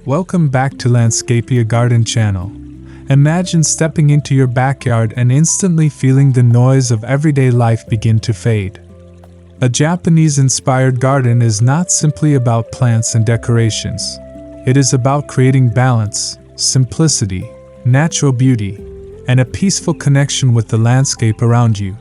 Welcome back to Landscapia Garden channel. Imagine stepping into your backyard and instantly feeling the noise of everyday life begin to fade. A Japanese-inspired garden is not simply about plants and decorations. It is about creating balance, simplicity, natural beauty, and a peaceful connection with the landscape around you.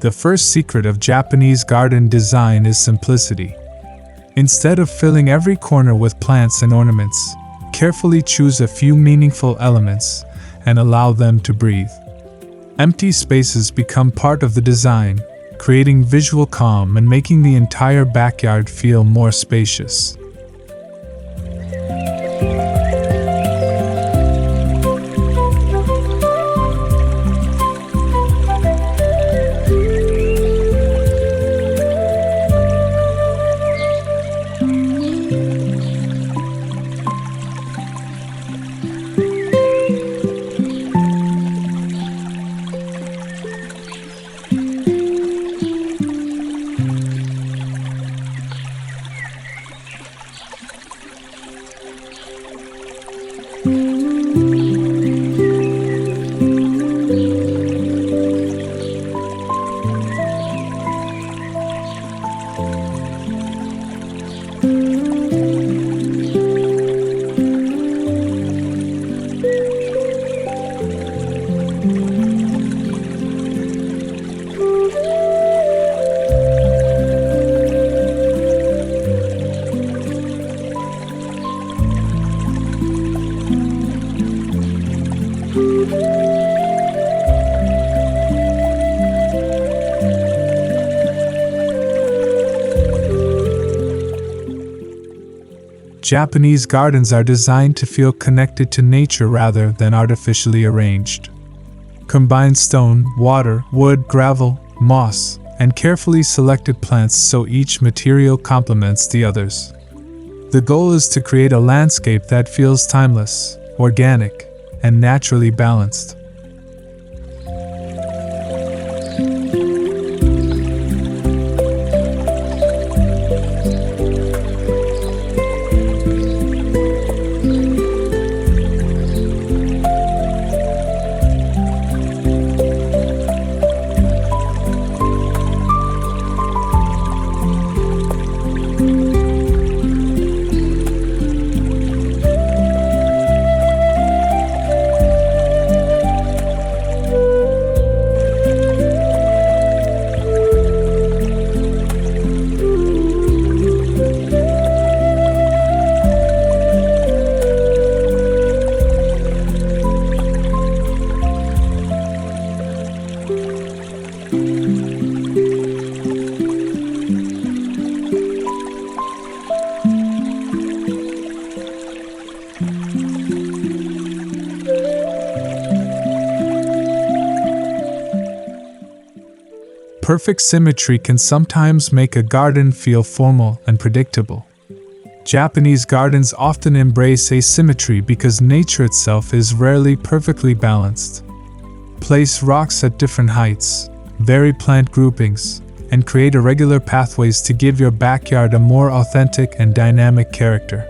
The first secret of Japanese garden design is simplicity. Instead of filling every corner with plants and ornaments, carefully choose a few meaningful elements and allow them to breathe. Empty spaces become part of the design, creating visual calm and making the entire backyard feel more spacious. Japanese gardens are designed to feel connected to nature rather than artificially arranged. Combine stone, water, wood, gravel, moss, and carefully selected plants so each material complements the others. The goal is to create a landscape that feels timeless, organic, and naturally balanced. Perfect symmetry can sometimes make a garden feel formal and predictable. Japanese gardens often embrace asymmetry because nature itself is rarely perfectly balanced. Place rocks at different heights, vary plant groupings, and create irregular pathways to give your backyard a more authentic and dynamic character.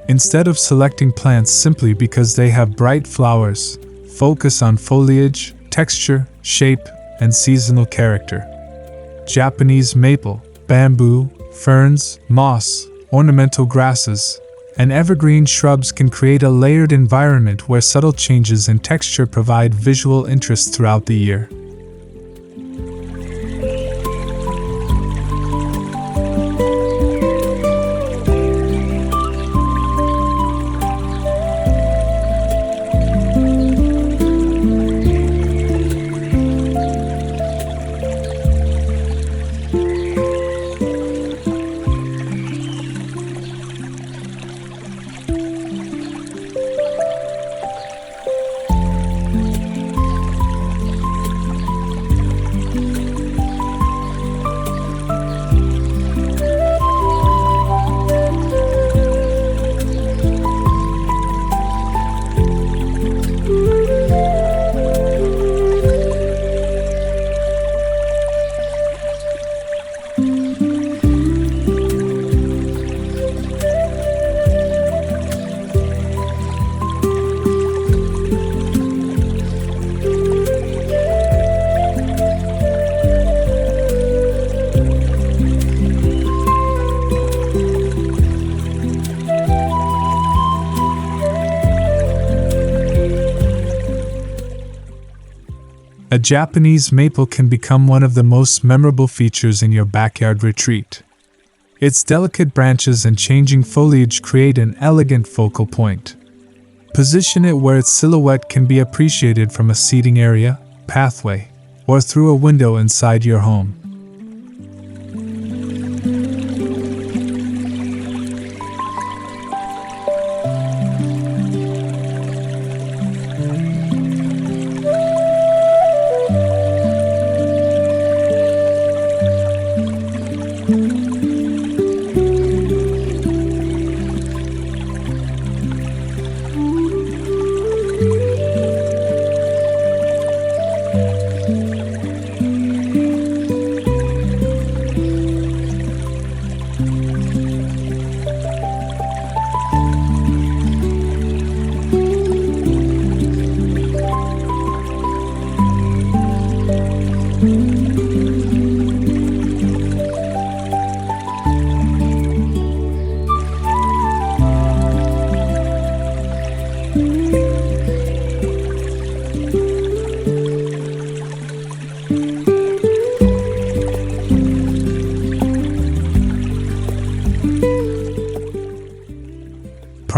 Instead of selecting plants simply because they have bright flowers, focus on foliage, texture, shape, and seasonal character. Japanese maple, bamboo, ferns, moss, ornamental grasses, and evergreen shrubs can create a layered environment where subtle changes in texture provide visual interest throughout the year. A Japanese maple can become one of the most memorable features in your backyard retreat. Its delicate branches and changing foliage create an elegant focal point. Position it where its silhouette can be appreciated from a seating area, pathway, or through a window inside your home.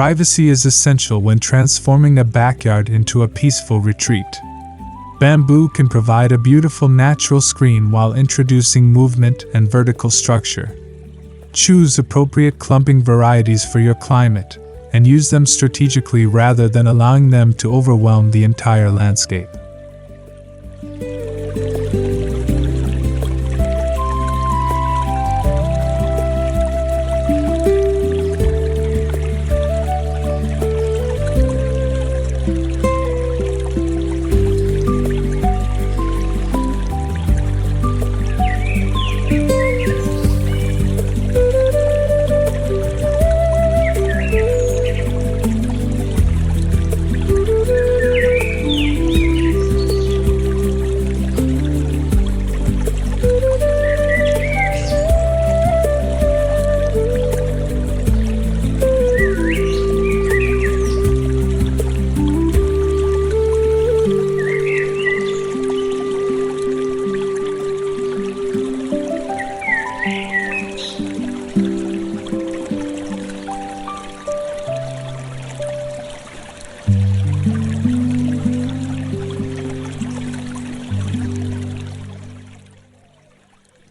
Privacy is essential when transforming a backyard into a peaceful retreat. Bamboo can provide a beautiful natural screen while introducing movement and vertical structure. Choose appropriate clumping varieties for your climate, and use them strategically rather than allowing them to overwhelm the entire landscape.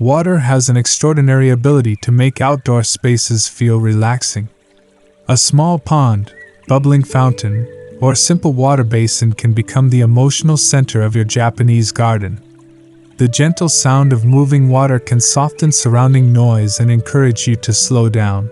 Water has an extraordinary ability to make outdoor spaces feel relaxing. A small pond, bubbling fountain, or a simple water basin can become the emotional center of your Japanese garden. The gentle sound of moving water can soften surrounding noise and encourage you to slow down.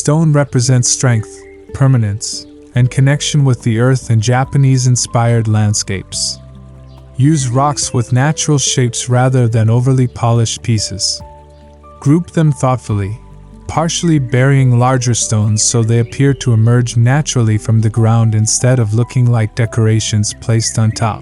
Stone represents strength, permanence, and connection with the earth in Japanese-inspired landscapes. Use rocks with natural shapes rather than overly polished pieces. Group them thoughtfully, partially burying larger stones so they appear to emerge naturally from the ground instead of looking like decorations placed on top.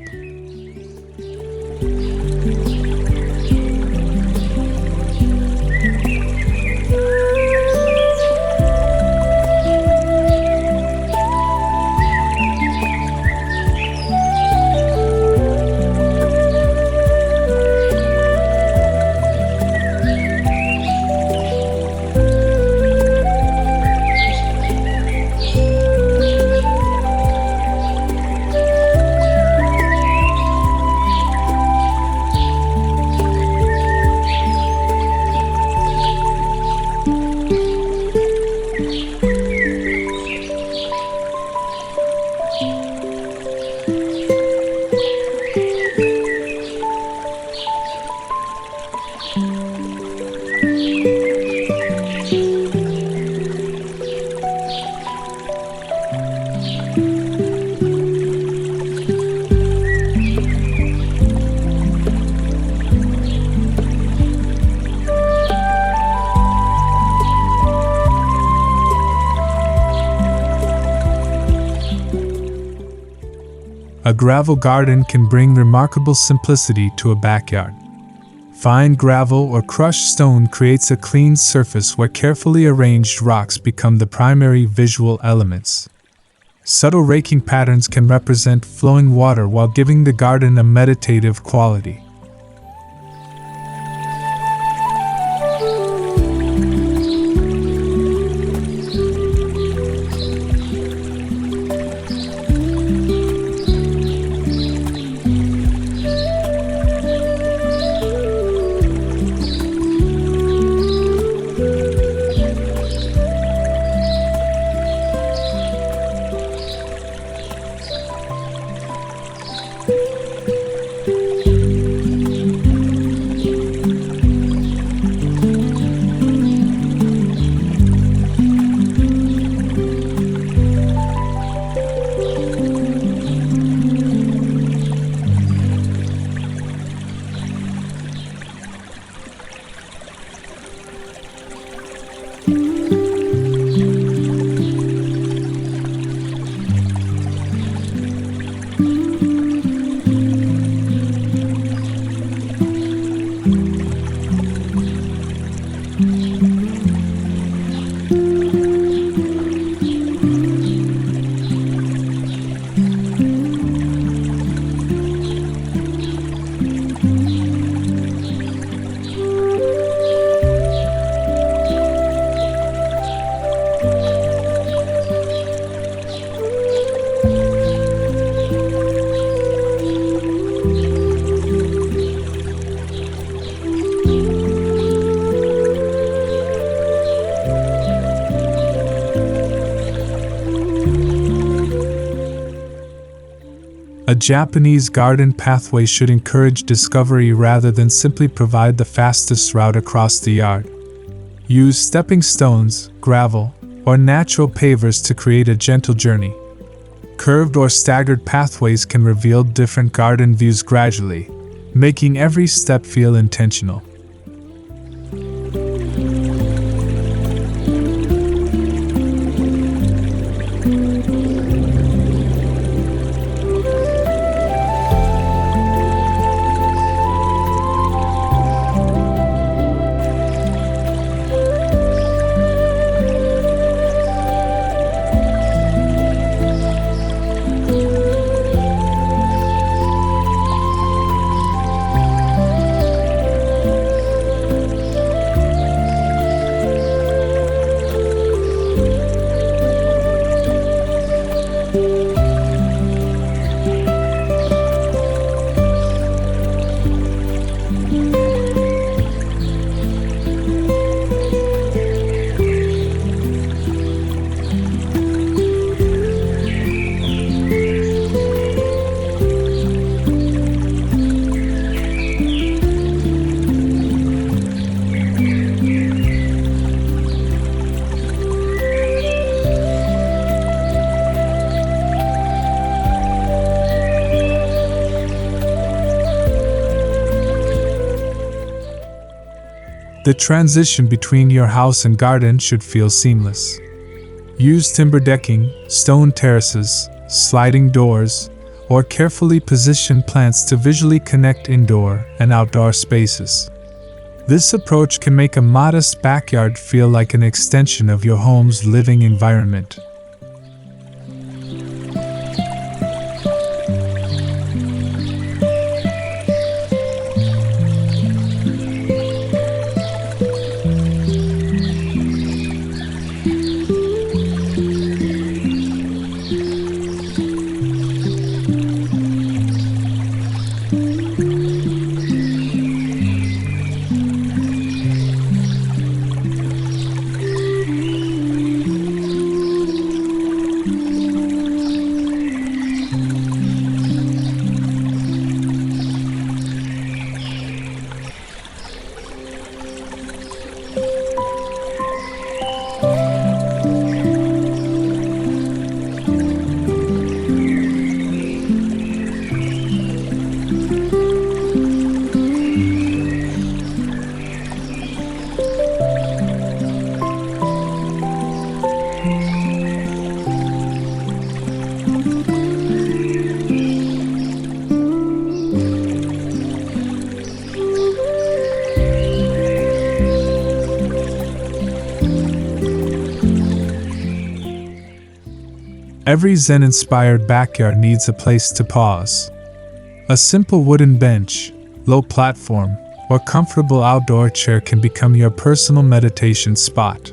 A gravel garden can bring remarkable simplicity to a backyard. Fine gravel or crushed stone creates a clean surface where carefully arranged rocks become the primary visual elements. Subtle raking patterns can represent flowing water while giving the garden a meditative quality. A Japanese garden pathway should encourage discovery rather than simply provide the fastest route across the yard. Use stepping stones, gravel, or natural pavers to create a gentle journey. Curved or staggered pathways can reveal different garden views gradually, making every step feel intentional. The transition between your house and garden should feel seamless. Use timber decking, stone terraces, sliding doors, or carefully positioned plants to visually connect indoor and outdoor spaces. This approach can make a modest backyard feel like an extension of your home's living environment. Every Zen-inspired backyard needs a place to pause. A simple wooden bench, low platform, or comfortable outdoor chair can become your personal meditation spot.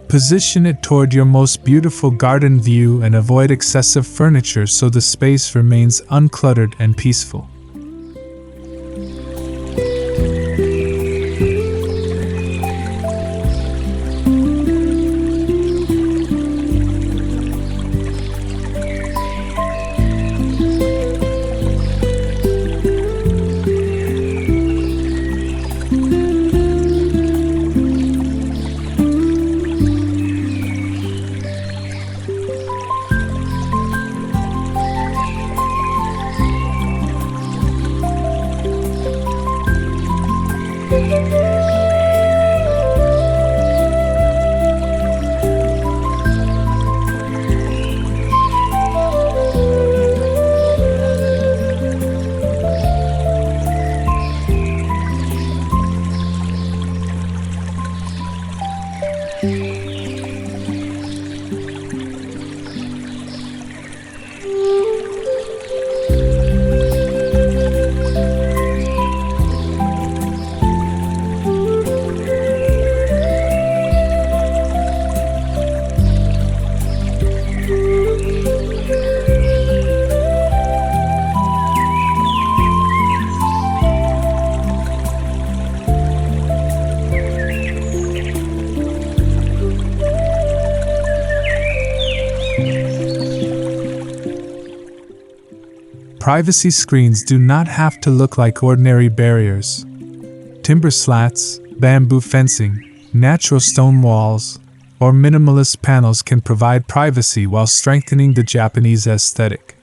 Position it toward your most beautiful garden view and avoid excessive furniture so the space remains uncluttered and peaceful. Privacy screens do not have to look like ordinary barriers. Timber slats, bamboo fencing, natural stone walls, or minimalist panels can provide privacy while strengthening the Japanese aesthetic.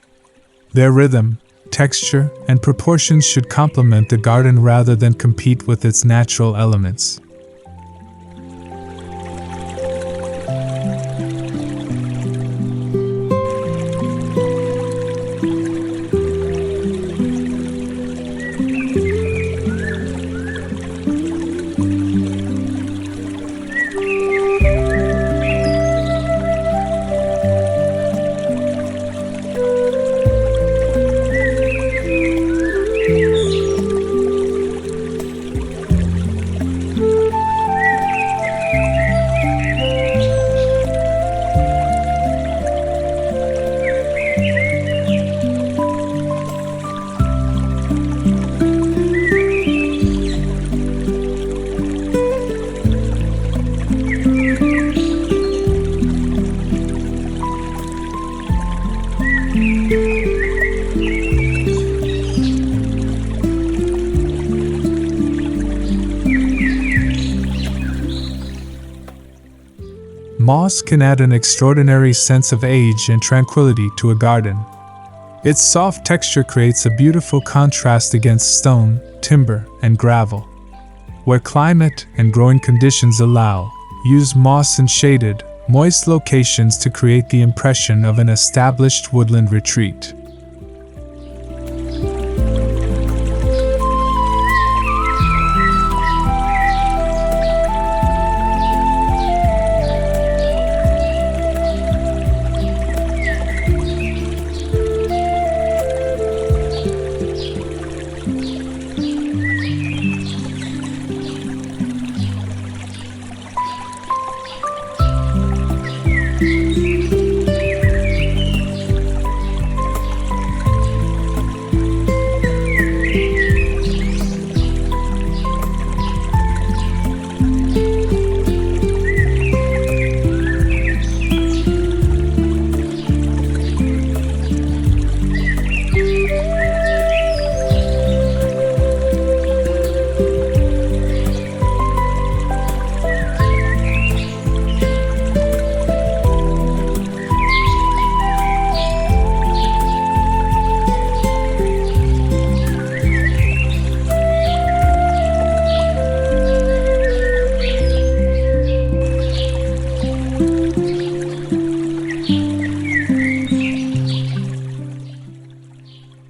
Their rhythm, texture, and proportions should complement the garden rather than compete with its natural elements. Moss can add an extraordinary sense of age and tranquility to a garden. Its soft texture creates a beautiful contrast against stone, timber, and gravel. Where climate and growing conditions allow, use moss in shaded, moist locations to create the impression of an established woodland retreat.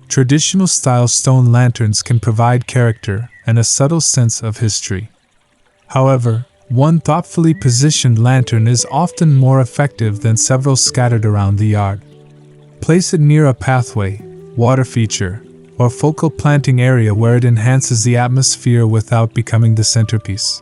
Traditional style stone lanterns can provide character and a subtle sense of history. However, one thoughtfully positioned lantern is often more effective than several scattered around the yard. Place it near a pathway, water feature, or focal planting area where it enhances the atmosphere without becoming the centerpiece.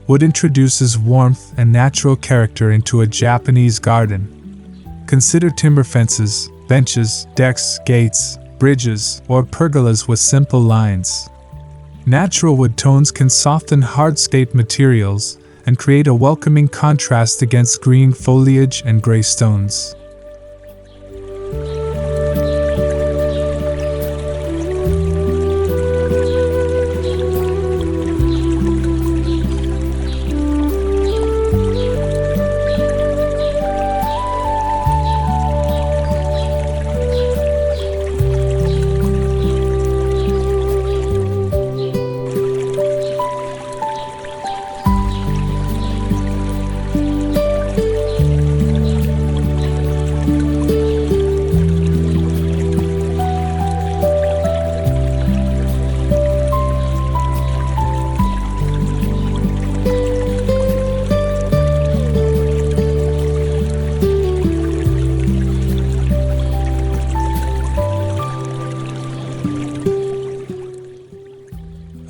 Wood introduces warmth and natural character into a Japanese garden. Consider timber fences, benches, decks, gates, bridges, or pergolas with simple lines. Natural wood tones can soften hardscape materials and create a welcoming contrast against green foliage and gray stones.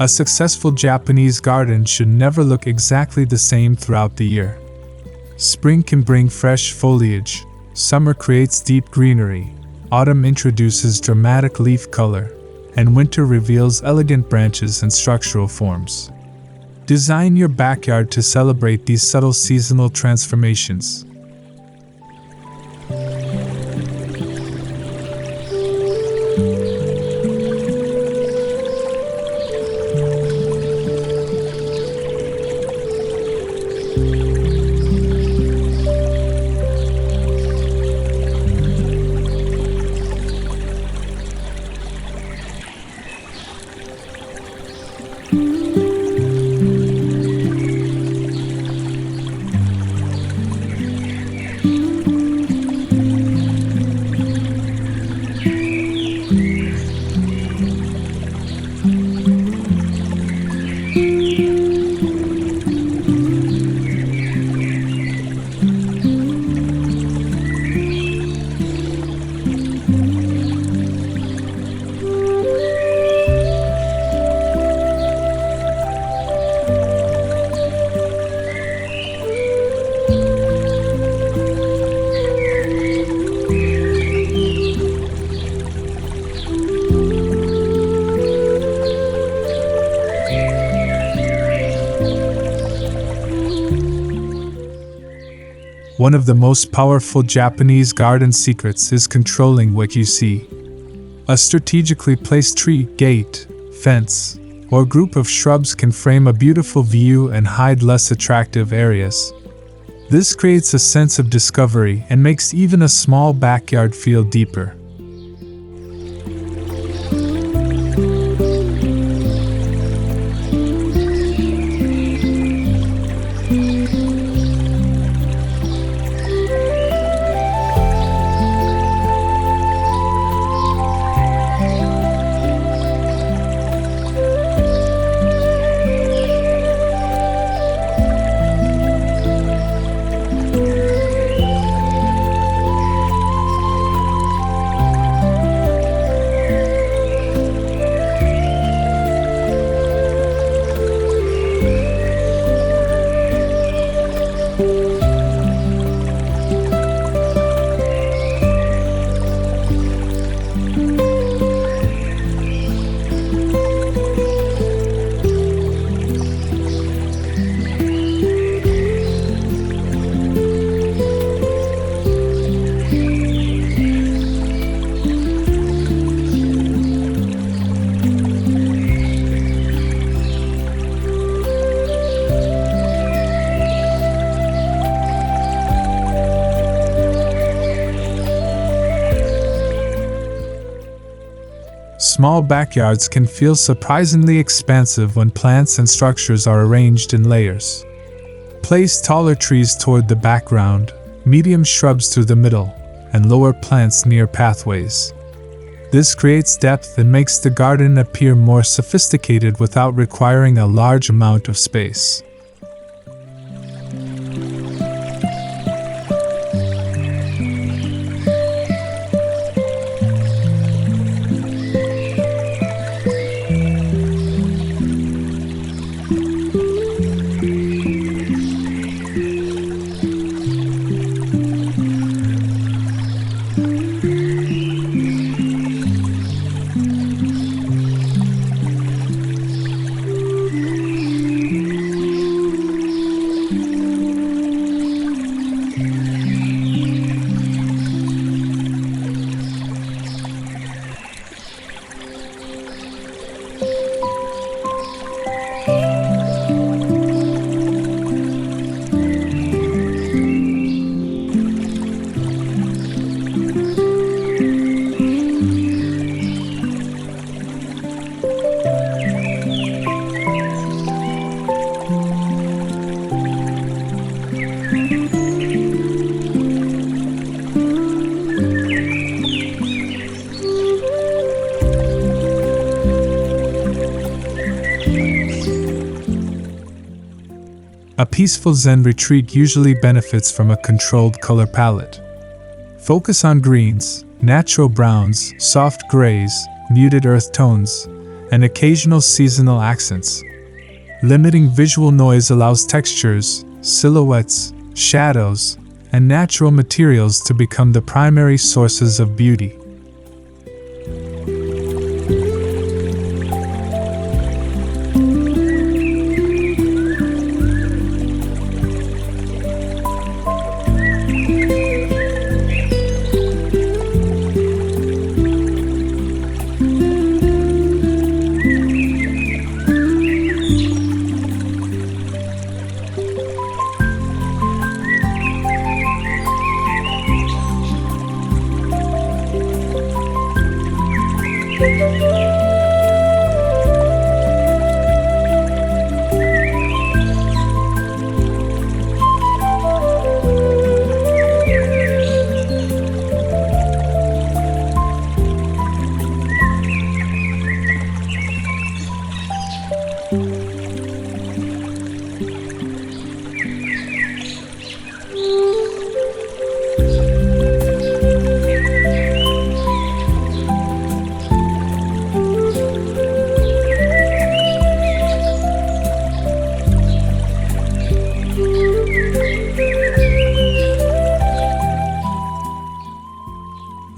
A successful Japanese garden should never look exactly the same throughout the year. Spring can bring fresh foliage, summer creates deep greenery, autumn introduces dramatic leaf color, and winter reveals elegant branches and structural forms. Design your backyard to celebrate these subtle seasonal transformations. One of the most powerful Japanese garden secrets is controlling what you see. A strategically placed tree, gate, fence, or group of shrubs can frame a beautiful view and hide less attractive areas. This creates a sense of discovery and makes even a small backyard feel deeper. Small backyards can feel surprisingly expansive when plants and structures are arranged in layers. Place taller trees toward the background, medium shrubs through the middle, and lower plants near pathways. This creates depth and makes the garden appear more sophisticated without requiring a large amount of space. A peaceful Zen retreat usually benefits from a controlled color palette. Focus on greens, natural browns, soft grays, muted earth tones, and occasional seasonal accents. Limiting visual noise allows textures, silhouettes, shadows, and natural materials to become the primary sources of beauty.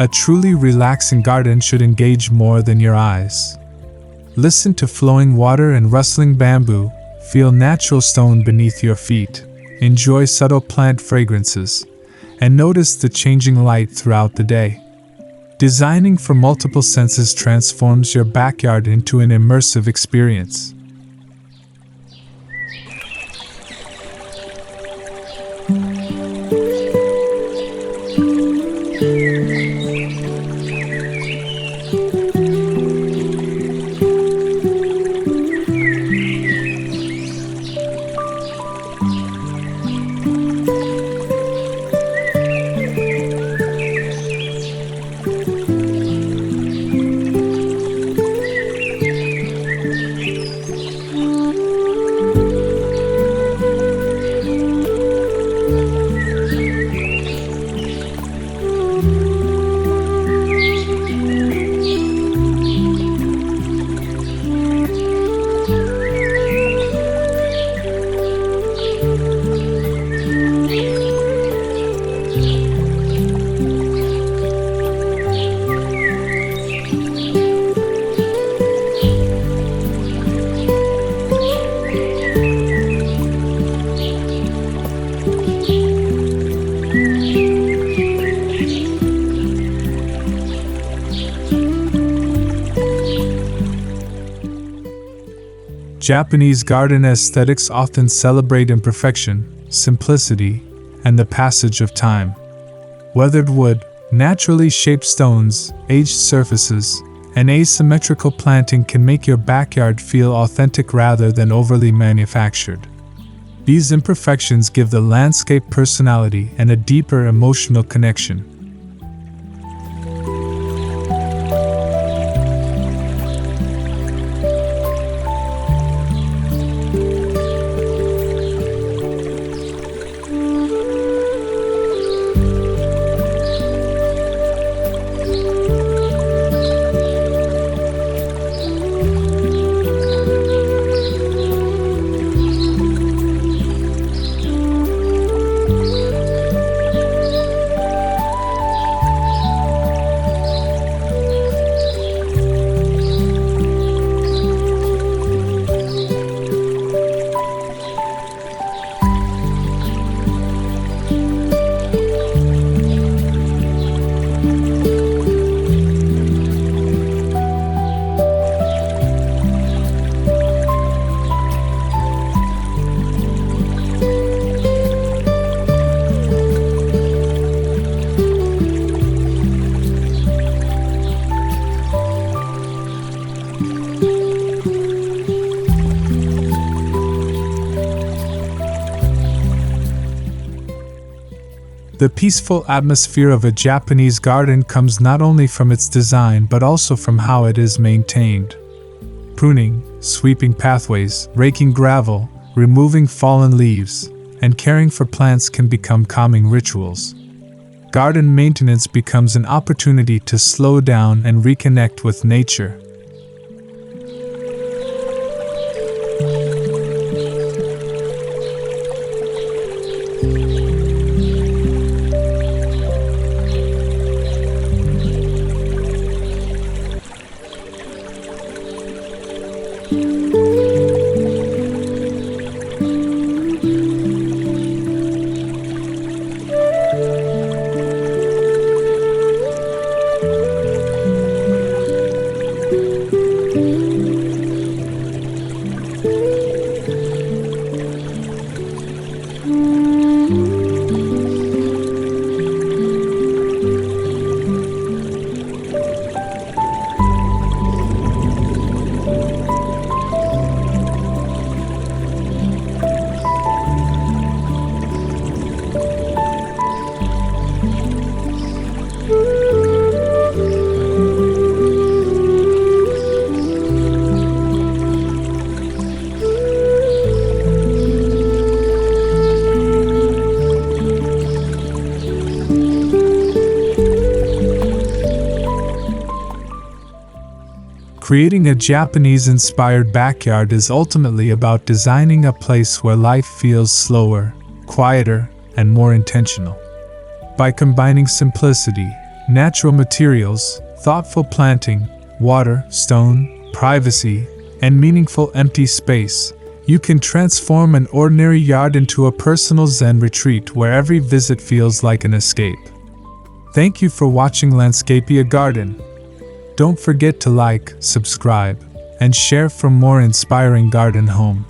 A truly relaxing garden should engage more than your eyes. Listen to flowing water and rustling bamboo, feel natural stone beneath your feet, enjoy subtle plant fragrances, and notice the changing light throughout the day. Designing for multiple senses transforms your backyard into an immersive experience. Japanese garden aesthetics often celebrate imperfection, simplicity, and the passage of time. Weathered wood, naturally shaped stones, aged surfaces, and asymmetrical planting can make your backyard feel authentic rather than overly manufactured. These imperfections give the landscape personality and a deeper emotional connection. The peaceful atmosphere of a Japanese garden comes not only from its design but also from how it is maintained. Pruning, sweeping pathways, raking gravel, removing fallen leaves, and caring for plants can become calming rituals. Garden maintenance becomes an opportunity to slow down and reconnect with nature. Creating a Japanese-inspired backyard is ultimately about designing a place where life feels slower, quieter, and more intentional. By combining simplicity, natural materials, thoughtful planting, water, stone, privacy, and meaningful empty space, you can transform an ordinary yard into a personal Zen retreat where every visit feels like an escape. Thank you for watching Landscapia Garden. Don't forget to like, subscribe, and share for more inspiring garden home.